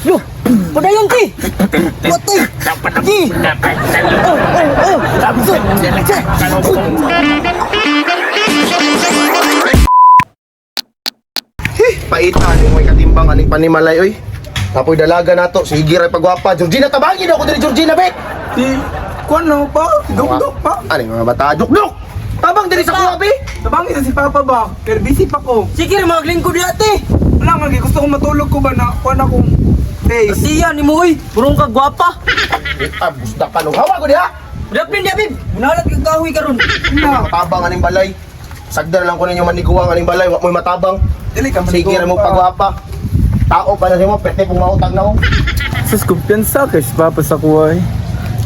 Loh, padayon ti. Patay. Ti. Paitan yung may katimbang aning panimalay oy. Tapoy dalaga nato, sige ra pagwapa. Georgina tabangin ako diri Georgina be. Di, kuano pa? Duk-duk pa? Aning mga bata, duk-duk. Tabang diri sa kuwa be. Tabangin na si Papa ba? Pero busy pa ko. Sige, maglingkod di ate. Wala nga, gusto ko matulog ko ba na kuan akong taste. Siya ni mo oy, burong ka gwapa. Busda ka nung hawa ko diha. Dapin di abib. Bunalat kang kahoy karon. Na, Matabang aning balay. Sagda na lang ko ninyo maniguang aning balay, wa mo'y matabang. dili ka Sige ra mo pagwapa. Tao pa na mo, pwede pong mautang na mo. Sus, kumpiyansa kay si Papa sa kuwa eh.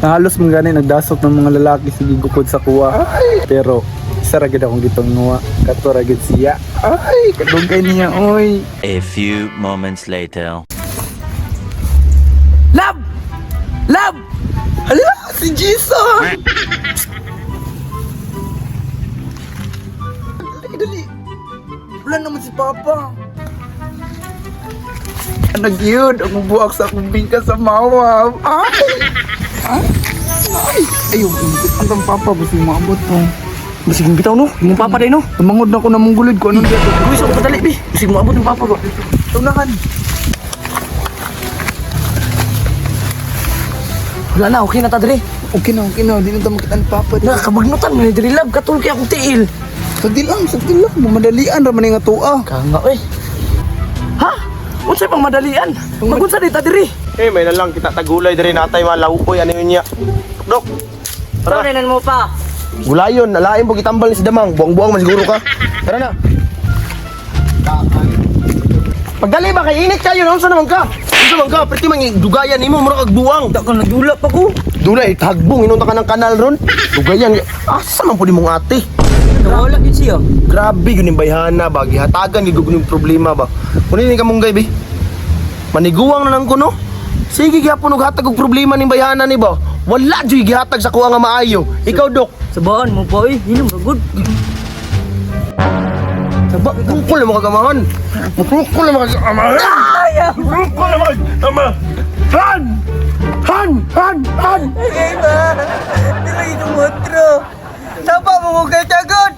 Nahalos mong gani nagdasok ng mga lalaki sa gigukod sa kuwa. Pero, isa ragid akong gitong nuwa. Kato ragid siya. Ay, kadugay niya, oy. A few moments later. Lab! Lab! Hala, si Jason! Dali, dali. Wala naman si Papa. Nag-yun, ang buwak sa akong bingka sa mawaw. Ay! Ay! Ay! Ayun, ang Papa, basta yung maabot to. Bisig mo bitaw no, yung papa day no. Tumangod na ako na mong gulid ko anong dito. Guys, ako padali bi. Bisig mo abot yung papa ba. Tunahan. Wala na, okay na ta diri. Okay na, di na makita ang Papa. Nakakabagnutan mo ni diri lab, katul kay akong tiil. Sagdi lang. Mamadalian raman nga tuwa. Kanga oy. Ha? Unsay pang madalian? Magunsa di ta diri. May na lang kita tagulay diri natay mga laupoy ano yun niya. Dok. Tara. Tara mo pa. Gulayon, nalain po kitambal ni si Damang. Buang-buang man siguro ka. Tara na. Pagdali ba kay init kayo, unsa naman ka? Unsa naman ka? Perti man dugayan nimo mura kag buwang. Da ka nagdula pa ko. Dulay hagbong inunta ka ng kanal ron. Dugayan. Asa man pud imong ate? Wala gid siya. Grabe yun yung bayhana ba? Gihatagan yung problema ba? Kunin ka mong gay, be. Maniguang na lang ko, no? Sige, gihapon og hatag og problema ni bayhana ni ba? Wala dyo'y gihatag sa kuha nga maayo. Ikaw, Dok. Sabaan mo pa oy, hilom ra gud. Saba, bukol na mga gamahan. Bukol na mga gamahan. Bukol na mga gamahan. Han! Han! Han! Han! Ay ba. Dili ito motro. Sapa mo ko kay tagod.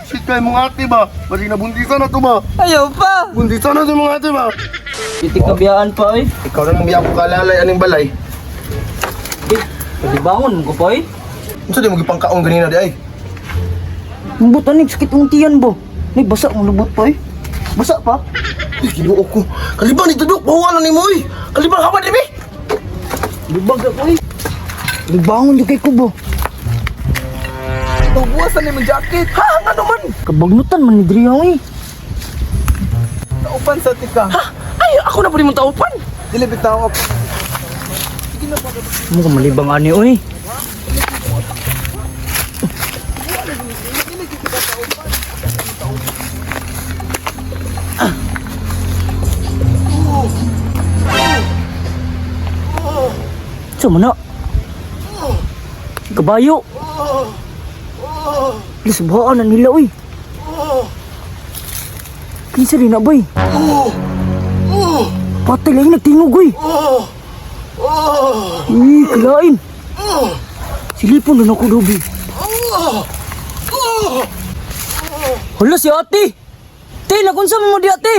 Shit kayo mong ate ba? Basi nabuntisan na to ba? Ayaw pa. Buntisan na to mga ate ba? Itikabiyaan pa oy. Ikaw na mong biyak ko kalalay aning balay. Pwede bangon mo ko pa oy. Ano di mo gipangkaon ganina di ay? Lubot anig sakit ang tiyan bo. May basa ang lubot pa oy. Basa pa. Ay, kinuok ko. Kalibang ni Dudok, bawalan ni mo eh. Kalibang hawad ni be. Lubag ako oy. Libangon di kay kubo. Tubuasan ni mong jacket. Ha, nga naman. Kabagnutan man ni Driya oy. Naupan sa tika. Ha? Ay, ako na po di mong taupan. Dili bitaw ako. Mo ka malibang ani oy. Mana? Kabayo. Lisbahan na nila oy. Kinsa rin na bay? Patay lang nagtingog oy. Kalain. Silipon na ako dobi. Hala si ate. Te, nakunsa mo di ate.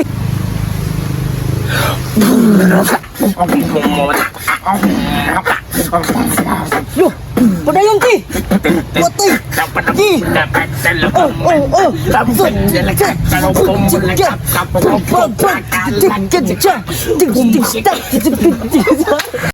Yo, padayon ti. Patay. Ti. Oh.